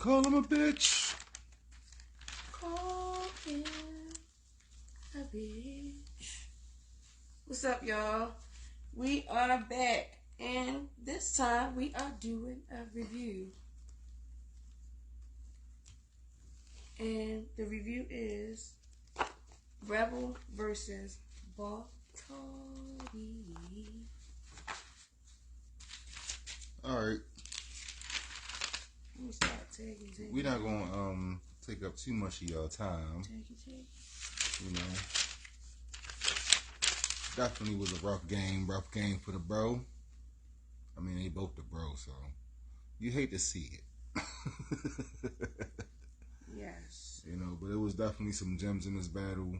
Call him a bitch. Call him a bitch. What's up, y'all? We are back, and this time we are doing a review. And the review is Rebel versus BarCardy. Alright. Let me start tagging. We're not gonna take up too much of y'all time. Take. You know. Definitely was a rough game for the bro. I mean, they both the bro, so you hate to see it. Yes. You know, but it was definitely some gems in this battle.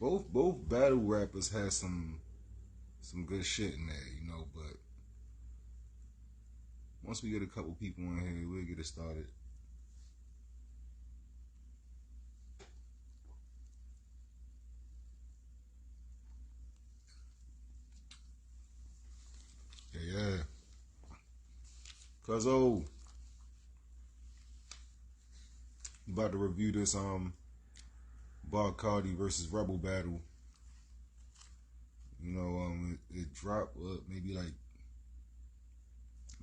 Both battle rappers had some good shit in there, you know, but once we get a couple people in here, we'll get it started. Yeah. Cuz about to review this BarCardy versus Rebel battle. You know, it dropped maybe like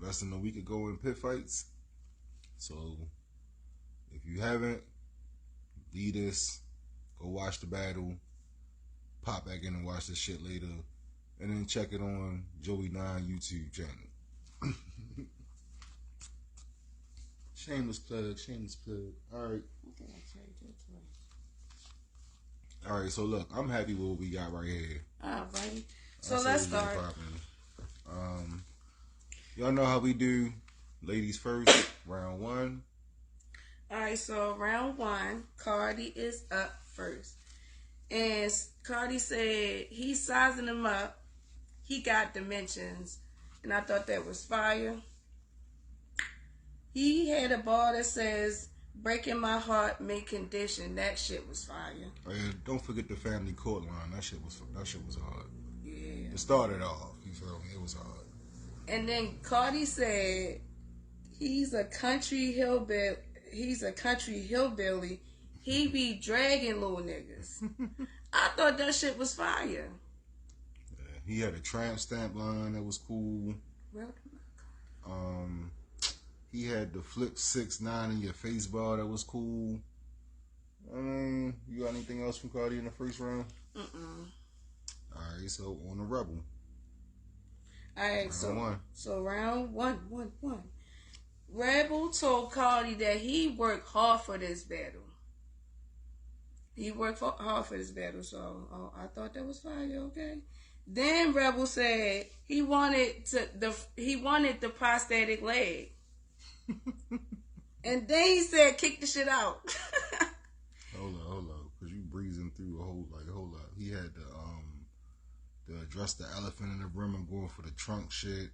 less than a week ago in Pit Fights. So if you haven't, leave this, go watch the battle, pop back in and watch this shit later, and then check it on Joey 9 YouTube channel. Shameless plug. Alright. Alright, so look, I'm happy with what we got right here. Alrighty. So let's start. Y'all know how we do. Ladies first, round one. Alright, so round one, Cardi is up first. And Cardi said he's sizing him up. He got dimensions. And I thought that was fire. He had a bar that says, breaking my heart, make condition. That shit was fire. Oh, yeah, don't forget the family court line. That shit was hard. Yeah. It started off, you feel me? It was hard. And then Cardi said he's a country hillbilly. He be dragging little niggas. I thought that shit was fire. Yeah, he had a tramp stamp line that was cool. He had the flip 6ix9ine in your face bar that was cool. I mean, you got anything else from Cardi in the first round? Alright, so on the Rebel. Alright, so round one. Rebel told Cardi that he worked hard for this battle. Hard for this battle, so I thought that was fire, okay? Then Rebel said he wanted the prosthetic leg. And then he said kick the shit out. Hold up, cause you breezing through a whole hold up. He had to address the elephant in the room and going for the trunk shit.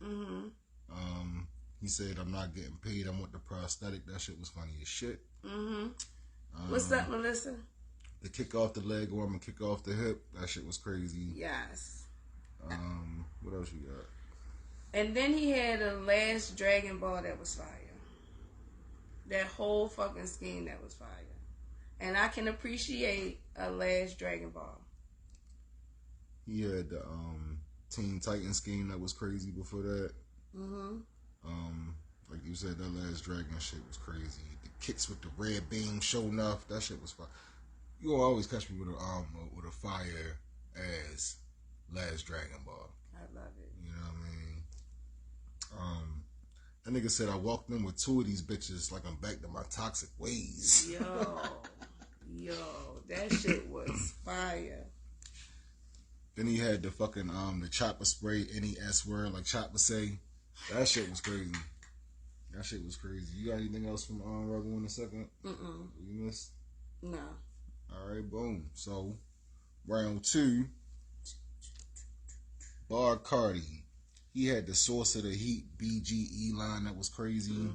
He said, I'm not getting paid, I want the prosthetic. That shit was funny as shit. What's up, Melissa? The kick off the leg arm and kick off the hip, that shit was crazy. Yes. What else you got? And then he had a last Dragon Ball that was fire. That whole fucking scheme that was fire. And I can appreciate a last Dragon Ball. He had the Teen Titan scheme that was crazy before that. Like you said, that last Dragon shit was crazy. The kicks with the red beam showing off, that shit was fire. You will always catch me with a fire as last Dragon Ball. I love it. You know what I mean? That nigga said I walked in with 2 of these bitches like I'm back to my toxic ways. Yo, that shit was fire. Then he had the fucking the chopper spray any S word like chopper say. That shit was crazy. You got anything else from Rebel in a second? You missed? No. Alright, boom. So round 2, BarCardy. He had the Source of the Heat BGE line that was crazy.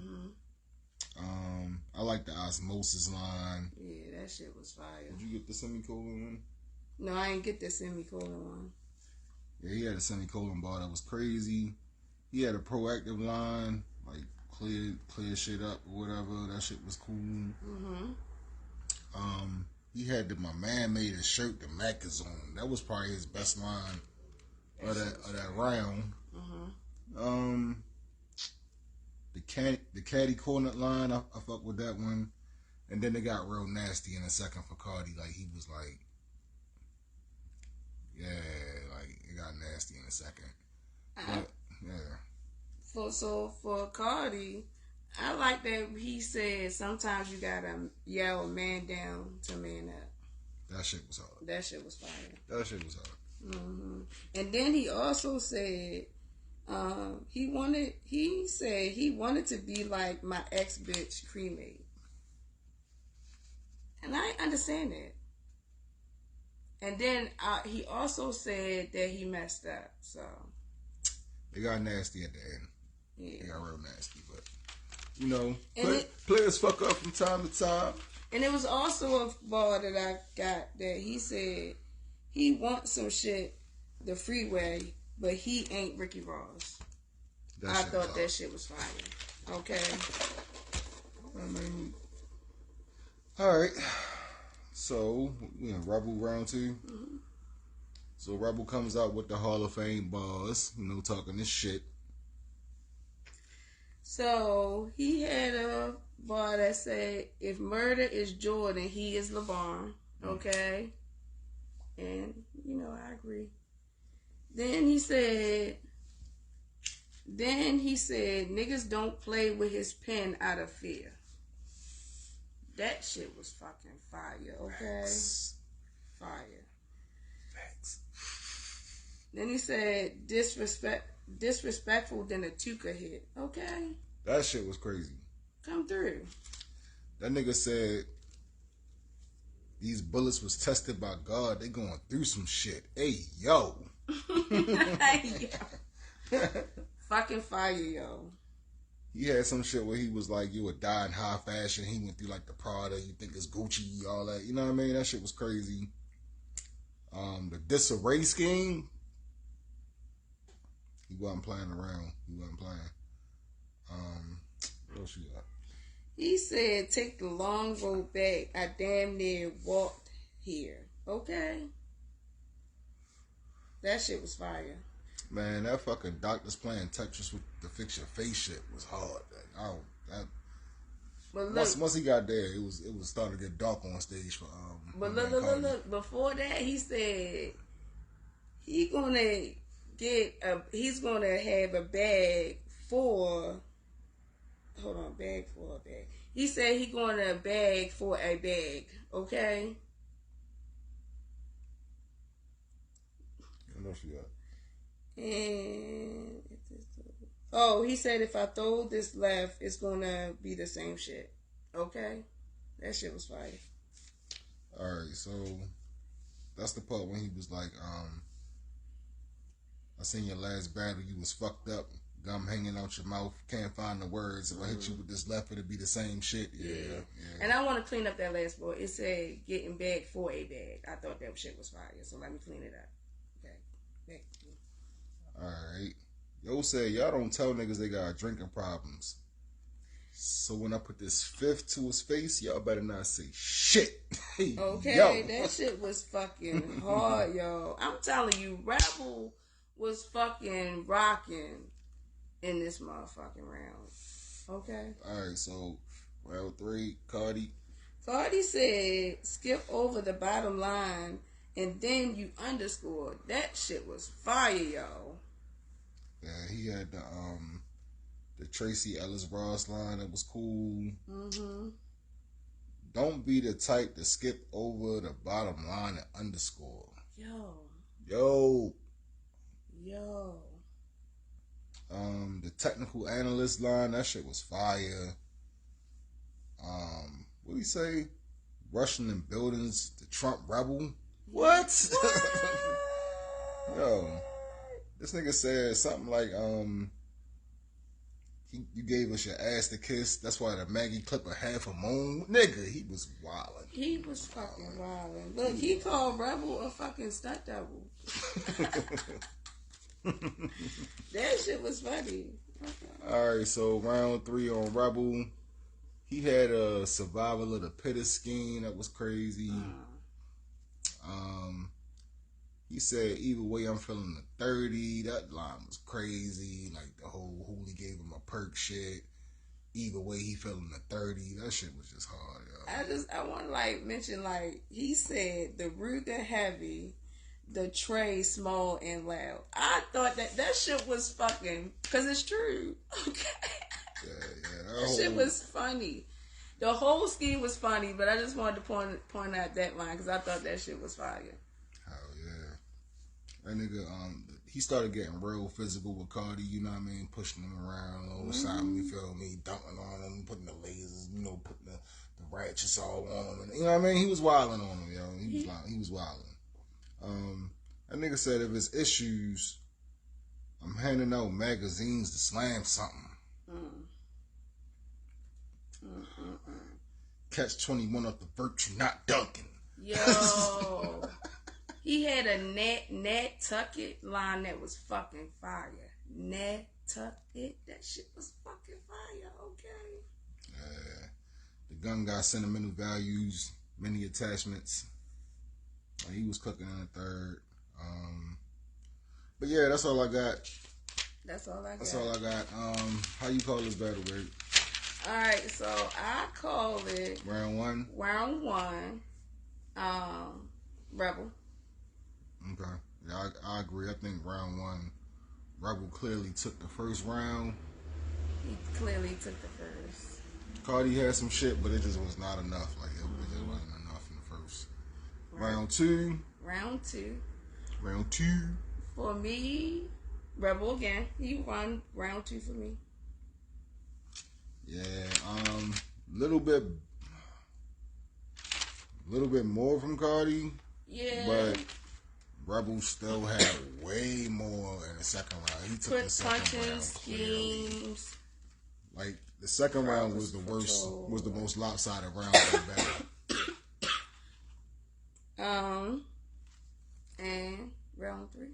I like the Osmosis line. Yeah, that shit was fire. Did you get the semicolon one? No, I ain't get the semicolon one. Yeah, he had a semicolon bar that was crazy. He had a proactive line. clear shit up or whatever. That shit was cool. Mm-hmm. He had my man made a shirt, the Mac is on. That was probably his best line of that round. Mm-hmm. The caddy corner line, I fuck with that one. And then they got real nasty in a second for Cardi. Like he was like, yeah, like it got nasty in a second. But yeah. For Cardi, I like that he said sometimes you gotta yell man down to man up. That shit was hard. That shit was fire. That shit was hard. Mm-hmm. And then he also said he said he wanted to be like my ex bitch cremate. And I understand that. And then he also said that he messed up. So it got nasty at the end. Yeah. It got real nasty, but you know, players fuck up from time to time. And it was also a bar that I got that he said he wants some shit the freeway, but he ain't Ricky Ross. I thought that shit was fire. Okay. All right. So we in Rebel round 2. Mm-hmm. So Rebel comes out with the Hall of Fame bars, you know, talking this shit. So he had a bar that said, "If murder is Jordan, he is LeBron." Okay, and you know I agree. Then he said, "Niggas don't play with his pen out of fear." That shit was fucking fire. Okay, fire. Facts. Then he said, disrespectful than a Tuka hit. Okay. That shit was crazy. Come through. That nigga said these bullets was tested by God. They going through some shit. Hey, yo. Fucking fire, yo. He had some shit where he was like, you would die in high fashion. He went through like the Prada. You think it's Gucci, all that. You know what I mean? That shit was crazy. The disarray scheme. He wasn't playing around. He wasn't playing. What else you got? He said, take the long road back. I damn near walked here. Okay. That shit was fire. Man, that fucking doctors playing Tetris with the fix your face shit was hard. But look, once he got there, it was starting to get dark on stage for But look. Before that, he said he's gonna have a bag for. Hold on, bag for a bag. He said he going to bag for a bag. Okay. What else you got? And he said if I throw this left, it's gonna be the same shit. Okay, that shit was fire. All right, so that's the part when he was like, I seen your last battle, you was fucked up, gum hanging out your mouth, can't find the words. If I hit you with this left, it'll be the same shit. Yeah. And I want to clean up that last part. It said getting bag for a bag. I thought that shit was fire, so let me clean it up. Okay. All right. Yo said, y'all don't tell niggas they got drinking problems. So when I put this fifth to his face, y'all better not say shit. Okay, yo. That shit was fucking hard, yo. I'm telling you, Rebel was fucking rocking in this motherfucking round. Okay? Alright, so round 3, Cardi. Cardi said, skip over the bottom line and then you underscore. That shit was fire, yo. Yeah, he had the Tracy Ellis Ross line that was cool. Mm-hmm. Don't be the type to skip over the bottom line and underscore. Yo. The technical analyst line, that shit was fire. What do you say? Rushing in buildings, the Trump rebel. What? Yo, this nigga said something like, you gave us your ass to kiss. That's why the Maggie Clipper half a moon. Nigga, he was wildin'. He was fucking wildin'. Look, he called Rebel a fucking stunt double. That shit was funny. All right, so round 3 on Rebel. He had a survival of the fittest scheme that was crazy. He said, either way, I'm feeling the 30. That line was crazy. Like the whole Hooli gave him a perk shit. Either way, he feeling the 30. That shit was just hard, yo. I want to like mention like he said the Ruger heavy, the tray small and loud. I thought that shit was fucking because it's true. Okay, Yeah. that shit was funny. The whole scheme was funny, but I just wanted to point out that line because I thought that shit was fire. Hell yeah. That nigga, he started getting real physical with Cardi, you know what I mean? Pushing him around all the time, you feel me? Dunking on him, putting the lasers, putting the ratchets all on him. And, you know what I mean? He was wilding on him, yo. He was wilding. That nigga said if it's issues, I'm handing out magazines to slam something. Catch 21 off the virtue, not dunking. Yo. He had a net tuck it line that was fucking fire. Net tuck it. That shit was fucking fire, okay? Yeah. The gun got sentimental values, many attachments. He was cooking in the third. But yeah, that's all I got. That's all I got. How you call this battle, Greg? Alright, so I call it Round 1. Round 1. Rebel. Okay. Yeah, I agree. I think round 1, Rebel clearly took the first round. He clearly took the first. Cardi had some shit, but it just was not enough. Like, it just wasn't enough in the first. Right. Round 2. Round 2. For me, Rebel again. He won round 2 for me. Yeah, little bit more from Cardi. Yeah. But Rebel still had way more in the second round. He took the second round schemes. Like the second round was the worst, was the most lopsided round of the battle. And round 3.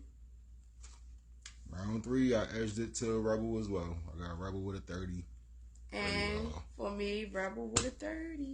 Round 3, I edged it to Rebel as well. I got Rebel with a 30. And for me, Rebel with a 30.